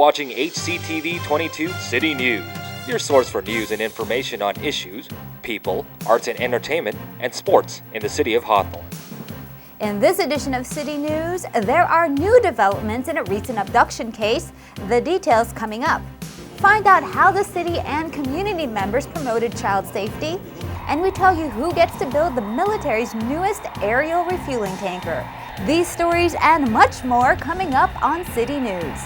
watching HCTV 22 City News, your source for news and information on issues, people, arts and entertainment, and sports in the city of Hawthorne. In this edition of City News, there are new developments in a recent abduction case. The details coming up. Find out how the city and community members promoted child safety. And we tell you who gets to build the military's newest aerial refueling tanker. These stories and much more coming up on City News.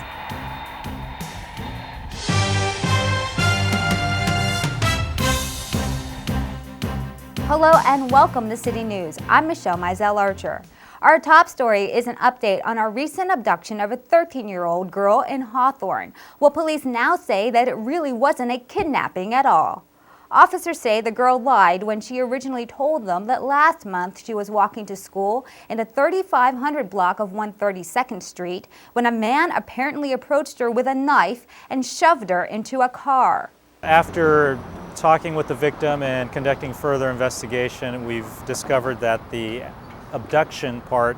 Hello and welcome to City News. I'm Michelle Mizell Archer. Our top story is an update on our recent abduction of a 13-year-old girl in Hawthorne. Well, police now say that it really wasn't a kidnapping at all. Officers say the girl lied when she originally told them that last month she was walking to school in the 3500 block of 132nd Street when a man apparently approached her with a knife and shoved her into a car. After talking with the victim and conducting further investigation, we've discovered that the abduction part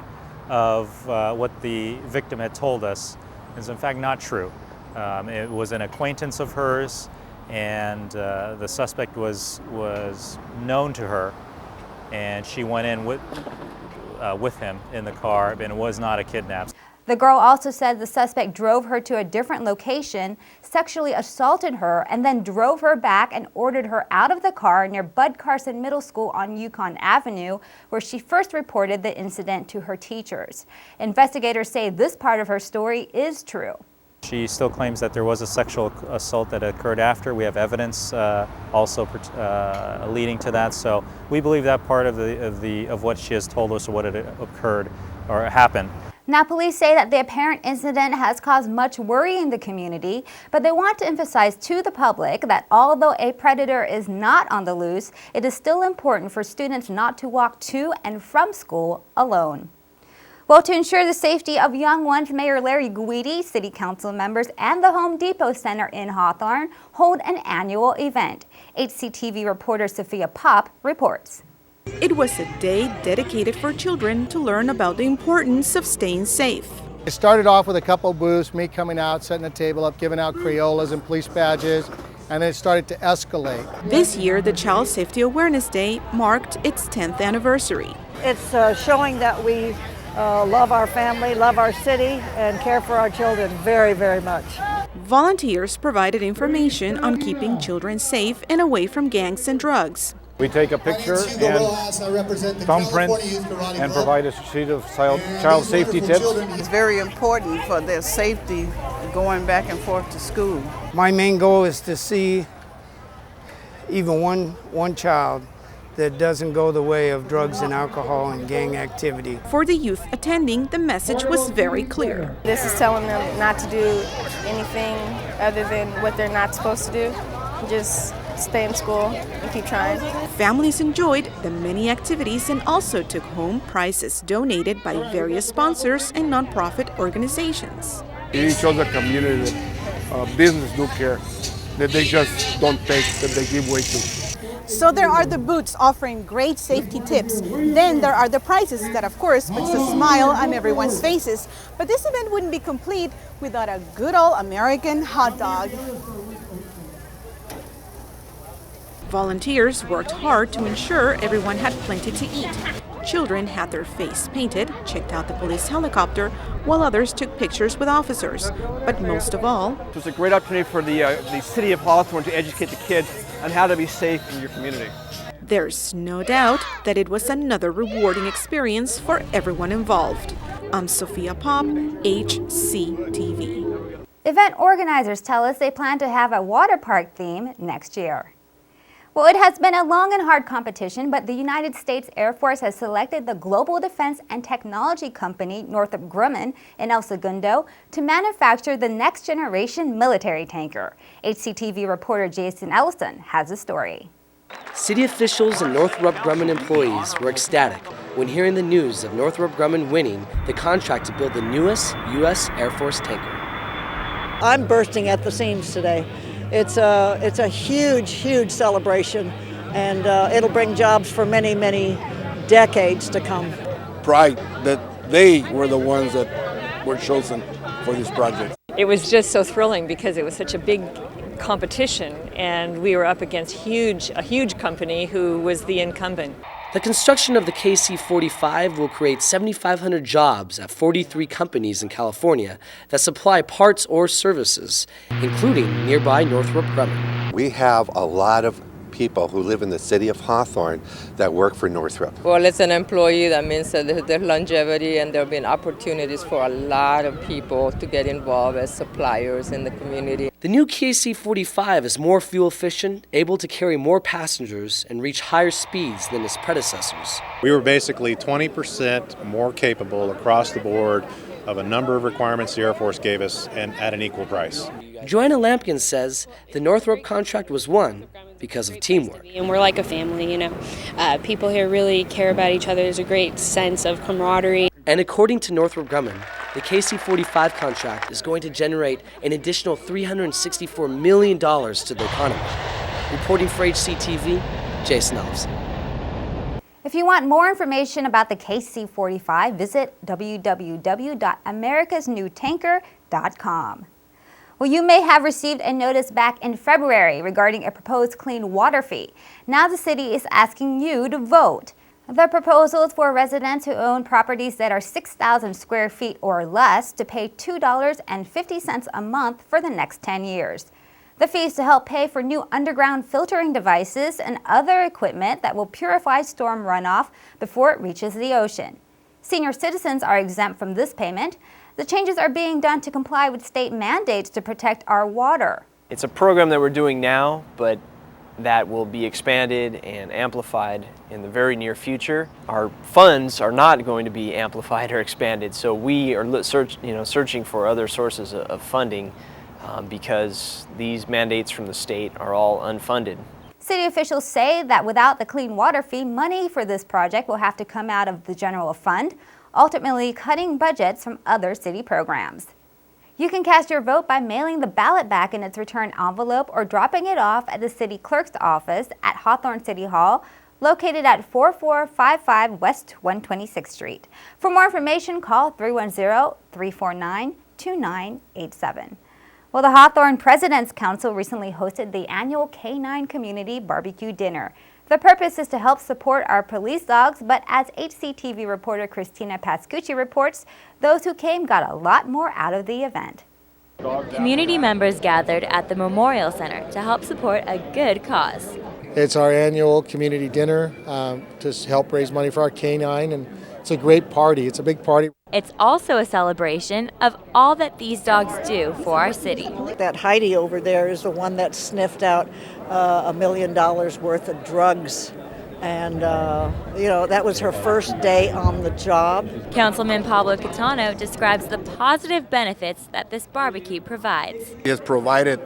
of what the victim had told us is in fact not true. It was an acquaintance of hers, and the suspect was known to her, and she went in with him in the car, and it was not a kidnap. The girl also said the suspect drove her to a different location, sexually assaulted her, and then drove her back and ordered her out of the car near Bud Carson Middle School on Yukon Avenue, where she first reported the incident to her teachers. Investigators say this part of her story is true. She still claims that there was a sexual assault that occurred after. We have evidence also leading to that. So we believe that part of what she has told us or what had occurred or happened. Now, police say that the apparent incident has caused much worry in the community, but they want to emphasize to the public that although a predator is not on the loose, it is still important for students not to walk to and from school alone. Well, to ensure the safety of young ones, Mayor Larry Guidi, City Council members, and the Home Depot Center in Hawthorne hold an annual event. HCTV reporter Sophia Pop reports. It was a day dedicated for children to learn about the importance of staying safe. It started off with a couple booths, me coming out, setting the table up, giving out Crayolas and police badges, and then it started to escalate. This year, the Child Safety Awareness Day marked its 10th anniversary. It's showing that we love our family, love our city, and care for our children very, very much. Volunteers provided information on keeping children safe and away from gangs and drugs. We take a picture and thumbprint and provide a sheet of child safety tips. It's very important for their safety going back and forth to school. My main goal is to see even one child that doesn't go the way of drugs and alcohol and gang activity. For the youth attending, the message was very clear. This is telling them not to do anything other than what they're not supposed to do. Just stay in school and keep trying. Families enjoyed the many activities and also took home prizes donated by various sponsors and nonprofit organizations. It shows the community that business do care, that they just don't take, that they give way to. So there are the booths offering great safety tips. Then there are the prizes that, of course, puts a smile on everyone's faces. But this event wouldn't be complete without a good old American hot dog. Volunteers worked hard to ensure everyone had plenty to eat. Children had their face painted, checked out the police helicopter, while others took pictures with officers. But most of all, it was a great opportunity for the city of Hawthorne to educate the kids on how to be safe in your community. There's no doubt that it was another rewarding experience for everyone involved. I'm Sophia Pop, HCTV. Event organizers tell us they plan to have a water park theme next year. Well, it has been a long and hard competition, but the United States Air Force has selected the global defense and technology company Northrop Grumman in El Segundo to manufacture the next generation military tanker. HCTV reporter Jason Ellison has the story. City officials and Northrop Grumman employees were ecstatic when hearing the news of Northrop Grumman winning the contract to build the newest U.S. Air Force tanker. I'm bursting at the seams today. It's a huge, huge celebration, and it'll bring jobs for many, many decades to come. Pride that they were the ones that were chosen for this project. It was just so thrilling because it was such a big competition, and we were up against a huge company who was the incumbent. The construction of the KC-45 will create 7,500 jobs at 43 companies in California that supply parts or services, including nearby Northrop Grumman. We have a lot of people who live in the city of Hawthorne that work for Northrop. Well, as an employee, that means that there's longevity and there have been opportunities for a lot of people to get involved as suppliers in the community. The new KC-45 is more fuel efficient, able to carry more passengers, and reach higher speeds than its predecessors. We were basically 20% more capable across the board of a number of requirements the Air Force gave us, and at an equal price. Joanna Lampkin says the Northrop contract was won because of teamwork. And we're like a family, you know. People here really care about each other. There's a great sense of camaraderie. And according to Northrop Grumman, the KC-45 contract is going to generate an additional $364 million to the economy. Reporting for HCTV, Jason Elfson. If you want more information about the KC-45, visit www.americasnewtanker.com. Well, you may have received a notice back in February regarding a proposed clean water fee. Now the city is asking you to vote. The proposal is for residents who own properties that are 6,000 square feet or less to pay $2.50 a month for the next 10 years. The fee is to help pay for new underground filtering devices and other equipment that will purify storm runoff before it reaches the ocean. Senior citizens are exempt from this payment. The changes are being done to comply with state mandates to protect our water. It's a program that we're doing now, but that will be expanded and amplified in the very near future. Our funds are not going to be amplified or expanded, so we are searching for other sources of funding because these mandates from the state are all unfunded. City officials say that without the clean water fee, money for this project will have to come out of the general fund, ultimately cutting budgets from other city programs. You can cast your vote by mailing the ballot back in its return envelope or dropping it off at the city clerk's office at Hawthorne City Hall, located at 4455 West 126th Street. For more information, call 310-349-2987. Well, the Hawthorne President's Council recently hosted the annual K-9 Community Barbecue Dinner. The purpose is to help support our police dogs, but as HCTV reporter Christina Pascucci reports, those who came got a lot more out of the event. Community members gathered at the Memorial Center to help support a good cause. It's our annual community dinner to help raise money for our K-9, and it's a great party. It's a big party. It's also a celebration of all that these dogs do for our city. That Heidi over there is the one that sniffed out $1 million worth of drugs. And, that was her first day on the job. Councilman Pablo Catano describes the positive benefits that this barbecue provides. He has provided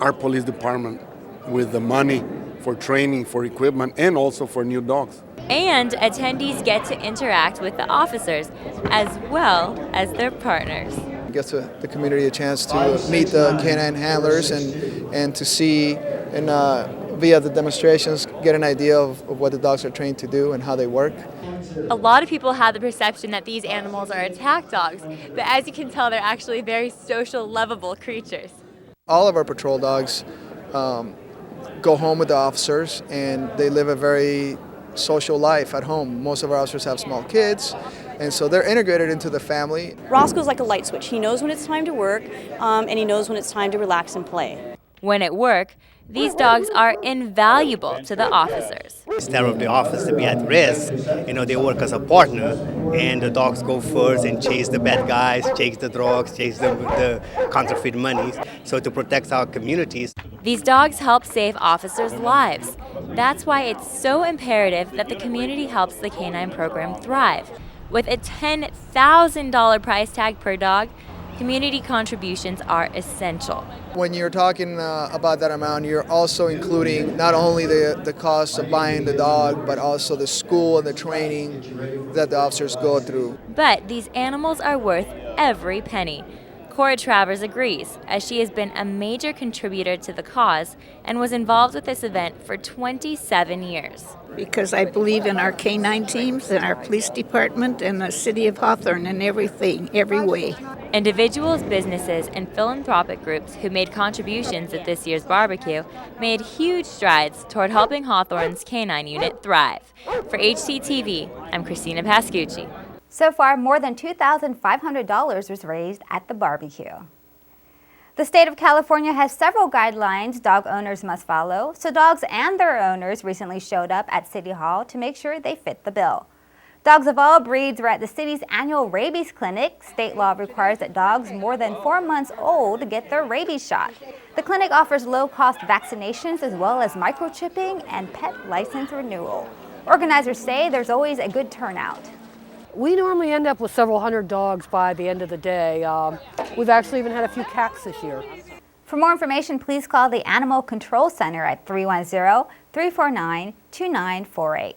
our police department with the money for training, for equipment, and also for new dogs. And attendees get to interact with the officers as well as their partners. It gives the community a chance to meet the K-9 handlers and to see and via the demonstrations get an idea of what the dogs are trained to do and how they work. A lot of people have the perception that these animals are attack dogs, but as you can tell, they're actually very social, lovable creatures. All of our patrol dogs go home with the officers, and they live a very social life at home. Most of our officers have small kids, and so they're integrated into the family. Roscoe's like a light switch. He knows when it's time to work, and he knows when it's time to relax and play. When at work, these dogs are invaluable to the officers. Instead of the office to be at risk, they work as a partner, and the dogs go first and chase the bad guys, chase the drugs, chase the counterfeit money, so to protect our communities. These dogs help save officers' lives. That's why it's so imperative that the community helps the K-9 program thrive. With a $10,000 price tag per dog, community contributions are essential. When you're talking about that amount, you're also including not only the cost of buying the dog, but also the school and the training that the officers go through. But these animals are worth every penny. Cora Travers agrees, as she has been a major contributor to the cause and was involved with this event for 27 years. Because I believe in our K-9 teams and our police department and the city of Hawthorne and everything, every way. Individuals, businesses, and philanthropic groups who made contributions at this year's barbecue made huge strides toward helping Hawthorne's K-9 unit thrive. For HCTV, I'm Christina Pascucci. So far, more than $2,500 was raised at the barbecue. The state of California has several guidelines dog owners must follow, so dogs and their owners recently showed up at City Hall to make sure they fit the bill. Dogs of all breeds were at the city's annual rabies clinic. State law requires that dogs more than 4 months old get their rabies shot. The clinic offers low-cost vaccinations as well as microchipping and pet license renewal. Organizers say there's always a good turnout. We normally end up with several hundred dogs by the end of the day. We've actually even had a few cats this year. For more information, please call the Animal Control Center at 310-349-2948.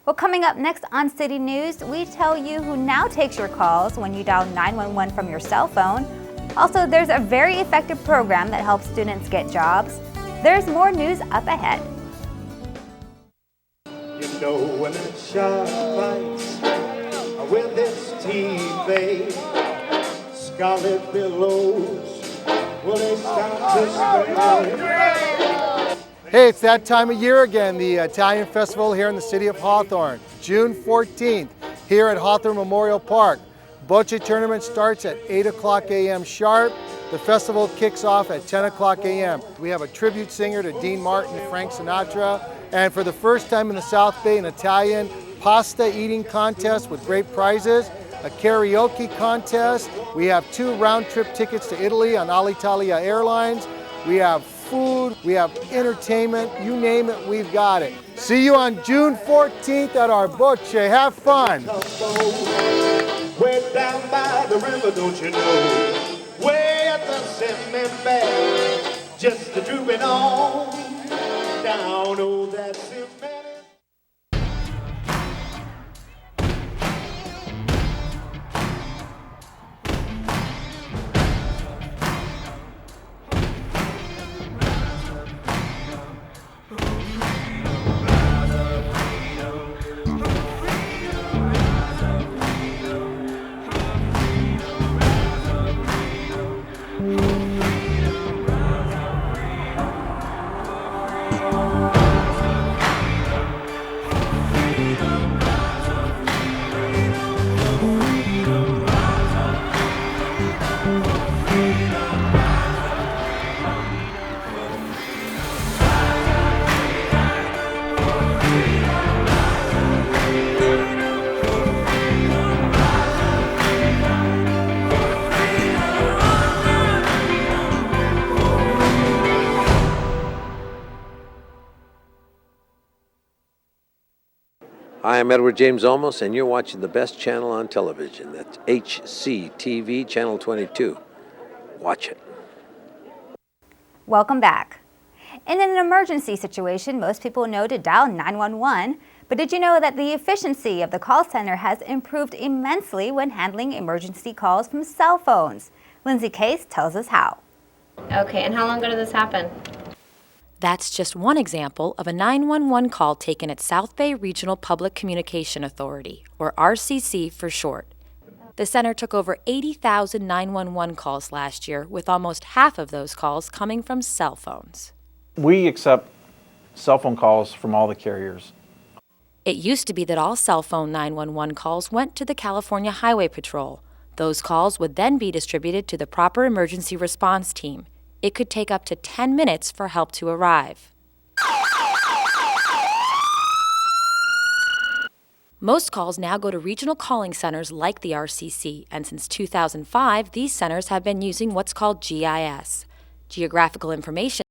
Well, coming up next on City News, we tell you who now takes your calls when you dial 911 from your cell phone. Also, there's a very effective program that helps students get jobs. There's more news up ahead. You know when that shark bites with its teeth, scarlet billows, will they start to spread? Hey, it's that time of year again, the Italian Festival here in the city of Hawthorne, June 14th, here at Hawthorne Memorial Park. Bocce tournament starts at 8 o'clock a.m. sharp. The festival kicks off at 10 o'clock a.m. We have a tribute singer to Dean Martin and Frank Sinatra, and for the first time in the South Bay, an Italian pasta eating contest with great prizes, a karaoke contest. We have 2 round-trip tickets to Italy on Alitalia Airlines. We have food, we have entertainment, you name it, we've got it. See you on June 14th at our Bocce. Have fun. Way down by the river, don't you know? Way at the cement bag, just a drooping on down old that cement. Hi, I'm Edward James Olmos, and you're watching the best channel on television. That's HCTV, Channel 22. Watch it. Welcome back. In an emergency situation, most people know to dial 911, but did you know that the efficiency of the call center has improved immensely when handling emergency calls from cell phones? Lindsay Case tells us how. Okay, and how long ago did this happen? That's just one example of a 911 call taken at South Bay Regional Public Communication Authority, or RCC for short. The center took over 80,000 911 calls last year, with almost half of those calls coming from cell phones. We accept cell phone calls from all the carriers. It used to be that all cell phone 911 calls went to the California Highway Patrol. Those calls would then be distributed to the proper emergency response team. It could take up to 10 minutes for help to arrive. Most calls now go to regional calling centers like the RCC, and since 2005, these centers have been using what's called GIS, Geographical Information